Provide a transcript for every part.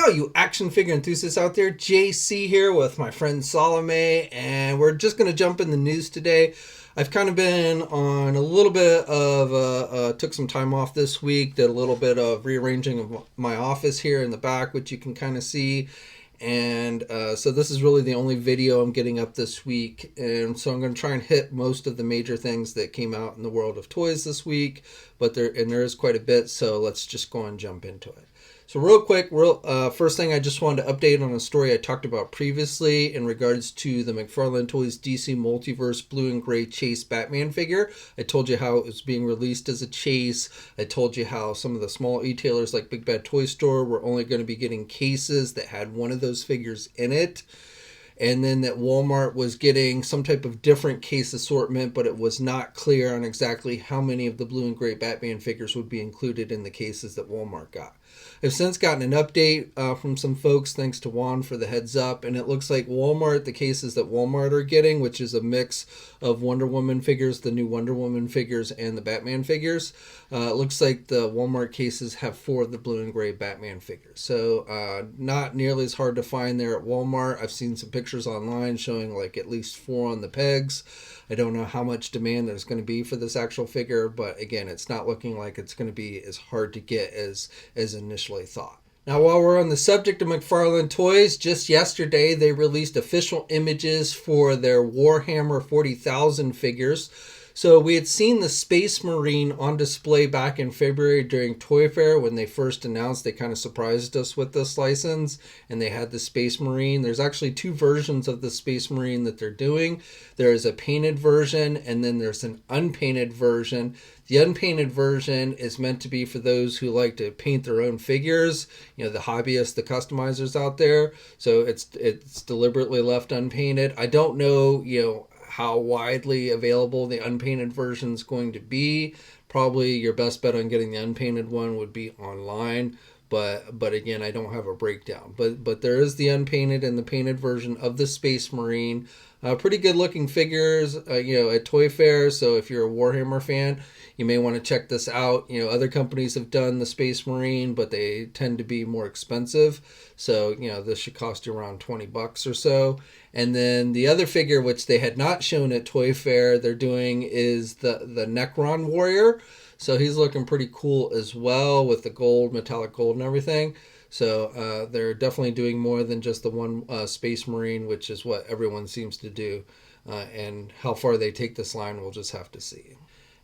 all you action figure enthusiasts out there. JC here with my friend Salome, and we're just going to jump in the news today. I've kind of been on a little bit of, took some time off this week, did a little bit of rearranging of my office here in the back, which you can kind of see. And so this is really the only video I'm getting up this week. And so I'm going to try and hit most of the major things that came out in the world of toys this week. But there is quite a bit, so let's just go and jump into it. So real quick, first thing I just wanted to update on a story I talked about previously in regards to the McFarlane Toys DC Multiverse Blue and Gray Chase Batman figure. I told you how it was being released as a chase. I told you how some of the small e-tailers like Big Bad Toy Store were only going to be getting cases that had one of those figures in it. And then that Walmart was getting some type of different case assortment, but it was not clear on exactly how many of the blue and gray Batman figures would be included in the cases that Walmart got. I've since gotten an update from some folks, thanks to Juan for the heads up, and it looks like Walmart, the cases that Walmart are getting, which is a mix of Wonder Woman figures, the new Wonder Woman figures, and the Batman figures, it looks like the Walmart cases have 4 of the blue and gray Batman figures. So not nearly as hard to find there at Walmart. I've seen some pictures online showing like at least 4 on the pegs. I don't know how much demand there's going to be for this actual figure, but again, it's not looking like it's going to be as hard to get as initially thought. Now, while we're on the subject of McFarlane Toys, just yesterday they released official images for their Warhammer 40,000 figures. So we had seen the Space Marine on display back in February during Toy Fair when they first announced. They kind of surprised us with this license, and they had the Space Marine. There's actually 2 versions of the Space Marine that they're doing. There is a painted version, and then there's an unpainted version. The unpainted version is meant to be for those who like to paint their own figures, you know, the hobbyists, the customizers out there. So it's deliberately left unpainted. I don't know, how widely available the unpainted version is going to be. Probably your best bet on getting the unpainted one would be online, but again, I don't have a breakdown. But there is the unpainted and the painted version of the Space Marine. Pretty good looking figures, at Toy Fair. So if you're a Warhammer fan, you may want to check this out. Other companies have done the Space Marine, but they tend to be more expensive. So, this should cost you around $20 or so. And then the other figure, which they had not shown at Toy Fair, they're doing is the Necron Warrior. So he's looking pretty cool as well with the gold, metallic gold and everything. So they're definitely doing more than just the one Space Marine, which is what everyone seems to do. And how far they take this line, we'll just have to see.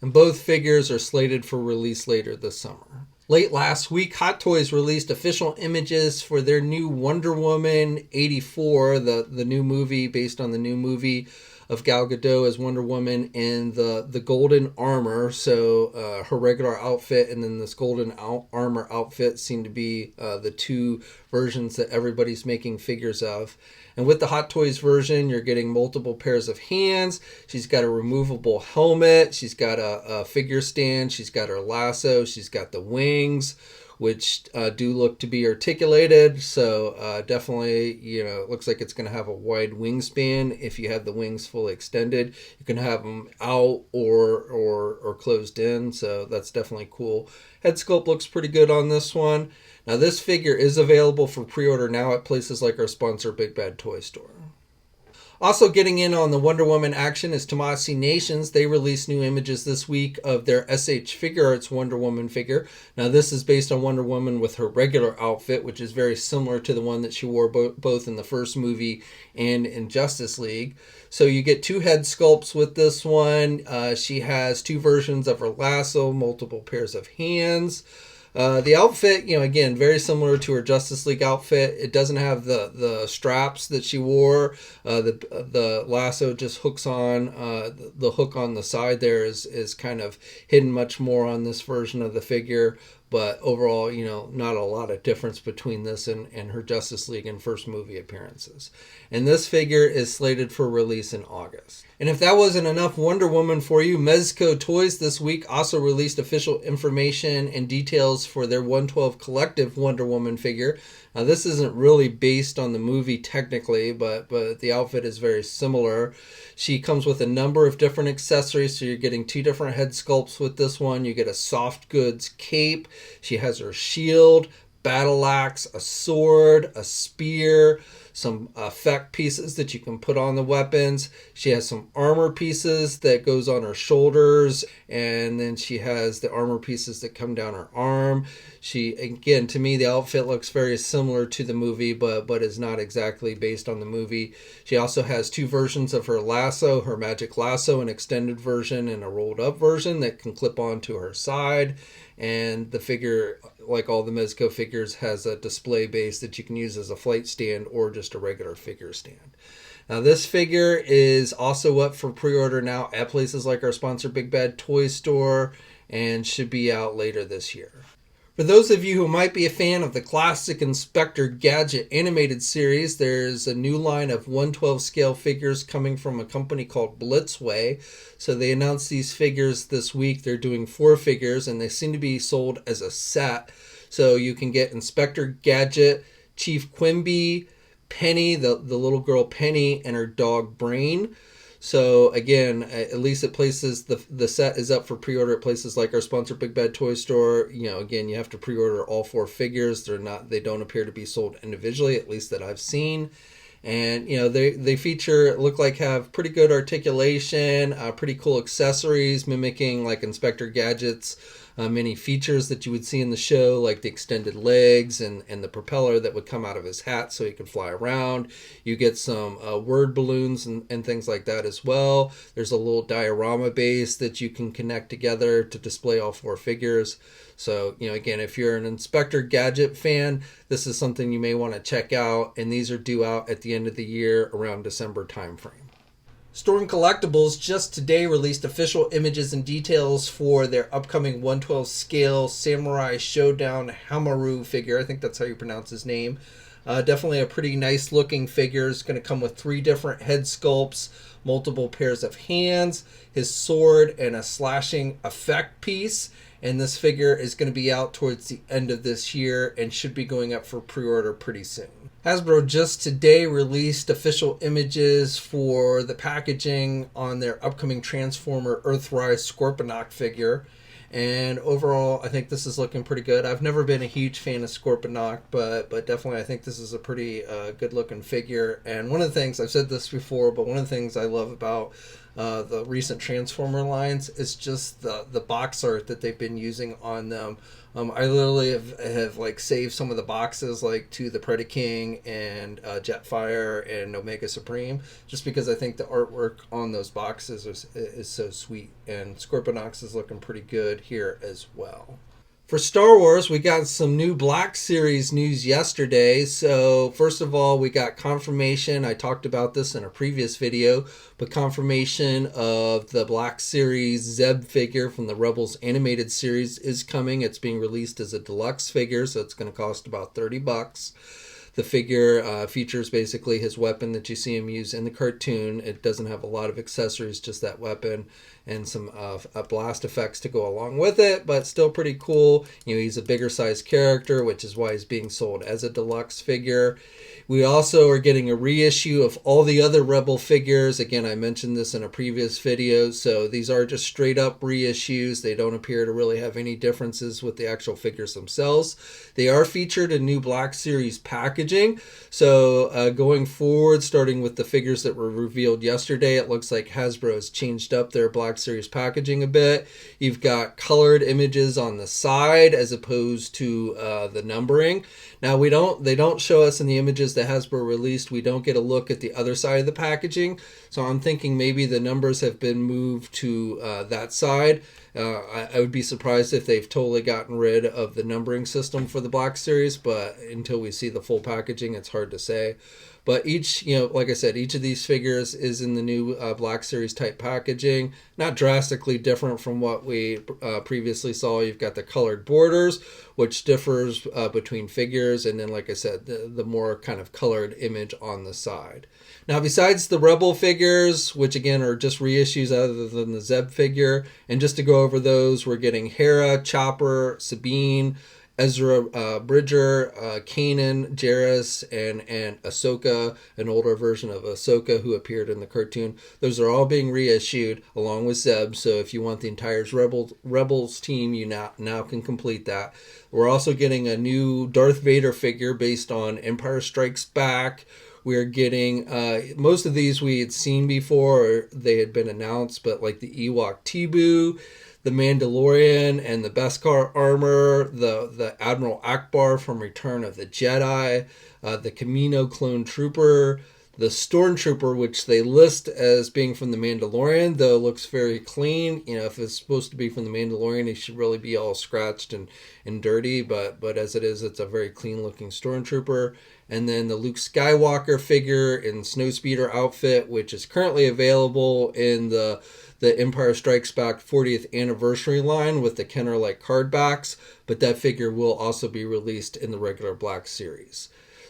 And both figures are slated for release later this summer. Late last week, Hot Toys released official images for their new Wonder Woman 84, the new movie based on the new movie of Gal Gadot as Wonder Woman in the golden armor. So her regular outfit and then this golden armor outfit seem to be the 2 versions that everybody's making figures of. And with the Hot Toys version, you're getting multiple pairs of hands. She's got a removable helmet. She's got a figure stand. She's got her lasso. She's got the wings, which do look to be articulated. So definitely, it looks like it's going to have a wide wingspan. If you have the wings fully extended, you can have them out or closed in. So that's definitely cool. Head sculpt looks pretty good on this one. Now this figure is available for pre-order now at places like our sponsor, Big Bad Toy Store. Also getting in on the Wonder Woman action is TNINews. They released new images this week of their SH Figure Arts Wonder Woman figure. Now this is based on Wonder Woman with her regular outfit, which is very similar to the one that she wore both in the first movie and in Justice League. So you get 2 head sculpts with this one. She has 2 versions of her lasso, multiple pairs of hands. The outfit, again, very similar to her Justice League outfit. It doesn't have the straps that she wore. The lasso just hooks on. The hook on the side there is kind of hidden much more on this version of the figure. But overall, not a lot of difference between this and her Justice League and first movie appearances. And this figure is slated for release in August. And if that wasn't enough Wonder Woman for you, Mezco Toys this week also released official information and details for their 112 Collective Wonder Woman figure. Now, this isn't really based on the movie technically, but the outfit is very similar. She comes with a number of different accessories, so you're getting 2 different head sculpts with this one. You get a soft goods cape. She has her shield, battle axe, a sword, a spear, some effect pieces that you can put on the weapons. She has some armor pieces that goes on her shoulders, and then she has the armor pieces that come down her arm. She, again, to me, the outfit looks very similar to the movie, but is not exactly based on the movie. She also has two versions of her lasso, her magic lasso, an extended version and a rolled up version that can clip onto her side. And the figure, like all the Mezco figures, has a display base that you can use as a flight stand or just a regular figure stand. Now, this figure is also up for pre-order now at places like our sponsor Big Bad Toy Store, and should be out later this year. For those of you who might be a fan of the classic Inspector Gadget animated series, there's a new line of 1/12 scale figures coming from a company called Blitzway. So they announced these figures this week. They're doing 4 figures, and they seem to be sold as a set. So you can get Inspector Gadget, Chief Quimby, Penny, the little girl Penny, and her dog Brain. So again, at least at places, the set is up for pre-order at places like our sponsor Big Bad Toy Store. You know, again, you have to pre-order all 4 figures. They don't appear to be sold individually, at least that I've seen. And you know, they have pretty good articulation, pretty cool accessories mimicking like Inspector Gadget's many features that you would see in the show, like the extended legs and the propeller that would come out of his hat so he could fly around. You get some word balloons and things like that as well. There's a little diorama base that you can connect together to display all 4 figures. So, you know, again, if you're an Inspector Gadget fan, this is something you may want to check out. And these are due out at the end of the year around December timeframe. Storm Collectibles just today released official images and details for their upcoming 1/12 scale Samurai Shodown Hamaru figure. I think that's how you pronounce his name. Definitely a pretty nice looking figure. It's going to come with 3 different head sculpts, multiple pairs of hands, his sword, and a slashing effect piece. And this figure is going to be out towards the end of this year and should be going up for pre-order pretty soon. Hasbro just today released official images for the packaging on their upcoming Transformer Earthrise Scorponok figure. And overall, I think this is looking pretty good. I've never been a huge fan of Scorponok, but definitely I think this is a pretty good looking figure. And one of the things, I've said this before, but one of the things I love about the recent Transformer lines is just the box art that they've been using on them. I literally have like saved some of the boxes like to the Predaking and Jetfire and Omega Supreme, just because I think the artwork on those boxes is so sweet. And Scorponok's is looking pretty good here as well. For Star Wars, we got some new Black Series news yesterday. So first of all, we got confirmation. I talked about this in a previous video, but confirmation of the Black Series Zeb figure from the Rebels animated series is coming. It's being released as a deluxe figure, so it's going to cost about $30. The figure features basically his weapon that you see him use in the cartoon. It doesn't have a lot of accessories, just that weapon and some blast effects to go along with it, but still pretty cool. You know, he's a bigger size character, which is why he's being sold as a deluxe figure. We also are getting a reissue of all the other Rebel figures. Again, I mentioned this in a previous video, so these are just straight up reissues. They don't appear to really have any differences with the actual figures themselves. They are featured in new Black Series packaging. So going forward, starting with the figures that were revealed yesterday, it looks like Hasbro has changed up their Black Series packaging a bit. You've got colored images on the side as opposed to the numbering. Now they don't show us in the images that Hasbro released. We don't get a look at the other side of the packaging. So I'm thinking maybe the numbers have been moved to that side. I would be surprised if they've totally gotten rid of the numbering system for the Black Series, but until we see the full packaging, it's hard to say. But each, like I said, each of these figures is in the new Black Series type packaging. Not drastically different from what we previously saw. You've got the colored borders, which differs between figures. And then, like I said, the more kind of colored image on the side. Now, besides the Rebel figures, which again are just reissues other than the Zeb figure, and just to go over those, we're getting Hera, Chopper, Sabine, Ezra Bridger, Kanan, Jarrus, and Ahsoka, an older version of Ahsoka who appeared in the cartoon. Those are all being reissued along with Zeb. So if you want the entire Rebels team, you now can complete that. We're also getting a new Darth Vader figure based on Empire Strikes Back. We're getting most of these we had seen before, or they had been announced, but like the Ewok Tibu, the Mandalorian, and the Beskar armor, the Admiral Akbar from Return of the Jedi, the Kamino clone trooper, the Stormtrooper, which they list as being from the Mandalorian, though looks very clean. You know, if it's supposed to be from the Mandalorian, it should really be all scratched and dirty, but as it is, it's a very clean looking Stormtrooper. And then the Luke Skywalker figure in Snowspeeder outfit, which is currently available in the Empire Strikes Back 40th anniversary line with the Kenner-like card backs, but that figure will also be released in the regular Black Series.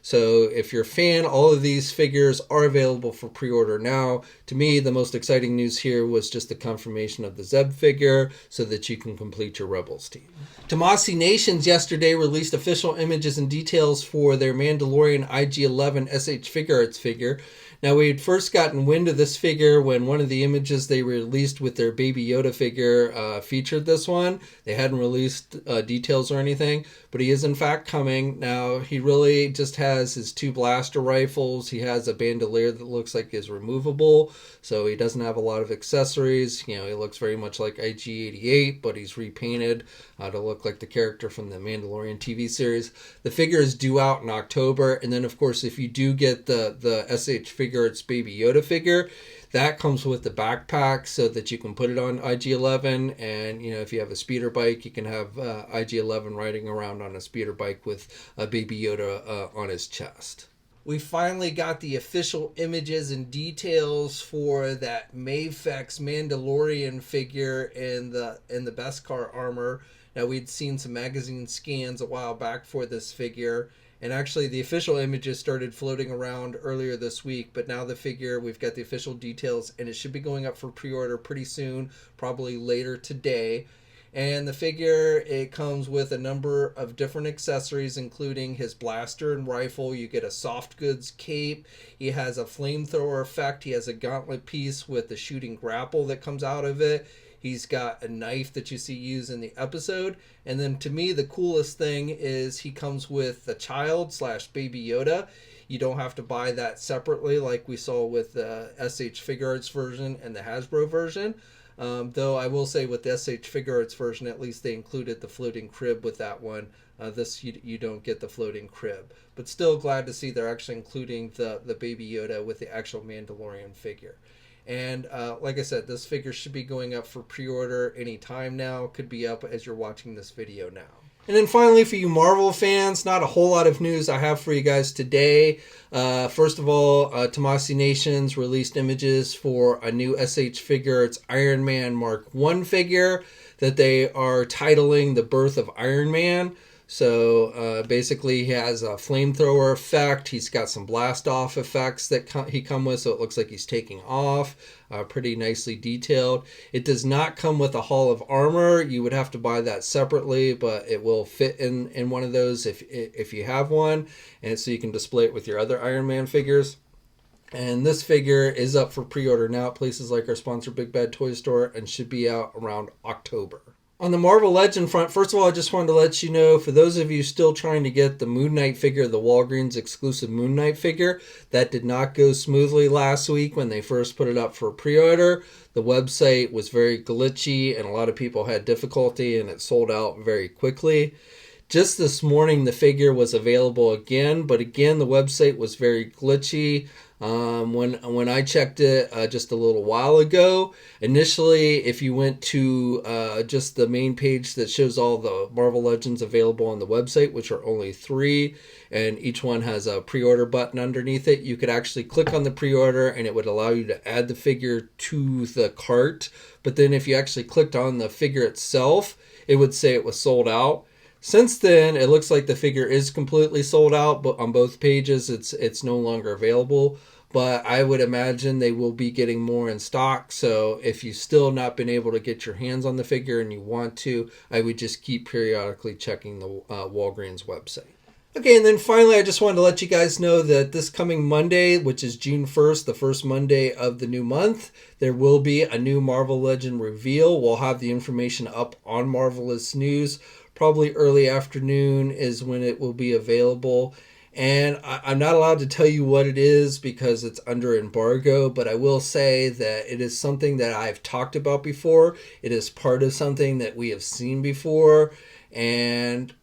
So if you're a fan, all of these figures are available for pre-order now. To me, the most exciting news here was just the confirmation of the Zeb figure so that you can complete your Rebels team. Tomasi Nations yesterday released official images and details for their Mandalorian IG-11 SH Figure Arts figure. Now, we had first gotten wind of this figure when one of the images they released with their Baby Yoda figure featured this one. They hadn't released details or anything, but he is in fact coming. Now, he really just has his 2 blaster rifles. He has a bandolier that looks like is removable, so he doesn't have a lot of accessories. You know, he looks very much like IG-88, but he's repainted to look like the character from the Mandalorian TV series. The figure is due out in October, and then of course if you do get the SH Figure Arts Baby Yoda figure, that comes with the backpack so that you can put it on IG-11, and you know, if you have a speeder bike, you can have IG-11 riding around on a speeder bike with a Baby Yoda on his chest. We finally got the official images and details for that Mafex Mandalorian figure in the Beskar armor. Now, we'd seen some magazine scans a while back for this figure, and actually the official images started floating around earlier this week, but now the figure, we've got the official details, and it should be going up for pre-order pretty soon, probably later today. And the figure, it comes with a number of different accessories, including his blaster and rifle. You get a soft goods cape. He has a flamethrower effect. He has a gauntlet piece with the shooting grapple that comes out of it. He's got a knife that you see used in the episode. And then to me, the coolest thing is he comes with a child / Baby Yoda. You don't have to buy that separately like we saw with the SH Figure Arts version and the Hasbro version. Though I will say with the SH Figure Arts version, at least they included the floating crib with that one. This you don't get the floating crib. But still glad to see they're actually including the Baby Yoda with the actual Mandalorian figure. And like I said, this figure should be going up for pre-order any time now. Could be up as you're watching this video now. And then finally, for you Marvel fans, not a whole lot of news I have for you guys today. First of all, Tomasi Nations released images for a new SH Figure. It's Iron Man Mark I figure that they are titling The Birth of Iron Man. So basically he has a flamethrower effect. He's got some blast off effects that he come with, so it looks like he's taking off. Pretty nicely detailed. It does not come with a Hall of Armor. You would have to buy that separately, but it will fit in one of those if you have one, and so you can display it with your other Iron Man figures. And this figure is up for pre-order now at places like our sponsor Big Bad Toy Store and should be out around October. On the Marvel Legend front, first of all, I just wanted to let you know, for those of you still trying to get the Moon Knight figure, the Walgreens exclusive Moon Knight figure, that did not go smoothly last week when they first put it up for pre-order. The website was very glitchy and a lot of people had difficulty and it sold out very quickly. Just this morning, the figure was available again, but again, the website was very glitchy. When I checked it just a little while ago, initially, if you went to just the main page that shows all the Marvel Legends available on the website, which are only 3, and each one has a pre-order button underneath it, you could actually click on the pre-order and it would allow you to add the figure to the cart. But then if you actually clicked on the figure itself, it would say it was sold out. Since then, it looks like the figure is completely sold out, but on both pages, it's no longer available. but I would imagine they will be getting more in stock. So if you've still not been able to get your hands on the figure and you want to, I would just keep periodically checking the Walgreens website. Okay, and then finally, I just wanted to let you guys know that this coming Monday, which is June 1st, the first Monday of the new month, there will be a new Marvel Legend reveal. We'll have the information up on Marvelous News. Probably early afternoon is when it will be available. And I'm not allowed to tell you what it is because it's under embargo, but I will say that it is something that I've talked about before. It is part of something that we have seen before. And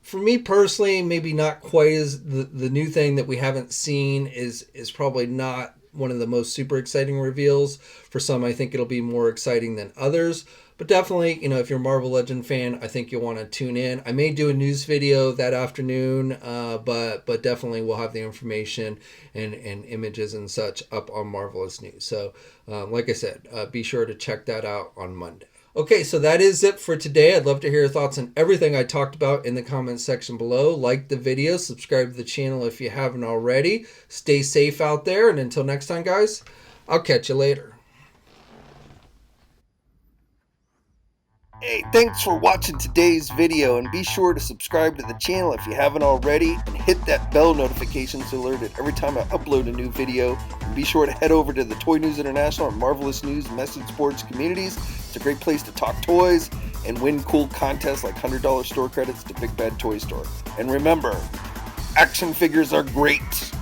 for me personally, maybe not quite as the new thing that we haven't seen is probably not one of the most super exciting reveals. For some, I think it'll be more exciting than others. But definitely, if you're a Marvel Legend fan, I think you'll want to tune in. I may do a news video that afternoon, but definitely we'll have the information and images and such up on Marvelous News. So, like I said, be sure to check that out on Monday. Okay, so that is it for today. I'd love to hear your thoughts on everything I talked about in the comments section below. Like the video, subscribe to the channel if you haven't already. Stay safe out there, and until next time, guys, I'll catch you later. Hey, thanks for watching today's video, and be sure to subscribe to the channel if you haven't already, and hit that bell notification so alerted every time I upload a new video. And be sure to head over to the Toy News International and Marvelous News Message Boards communities. It's a great place to talk toys and win cool contests like $100 store credits to Big Bad Toy Store. And remember, action figures are great.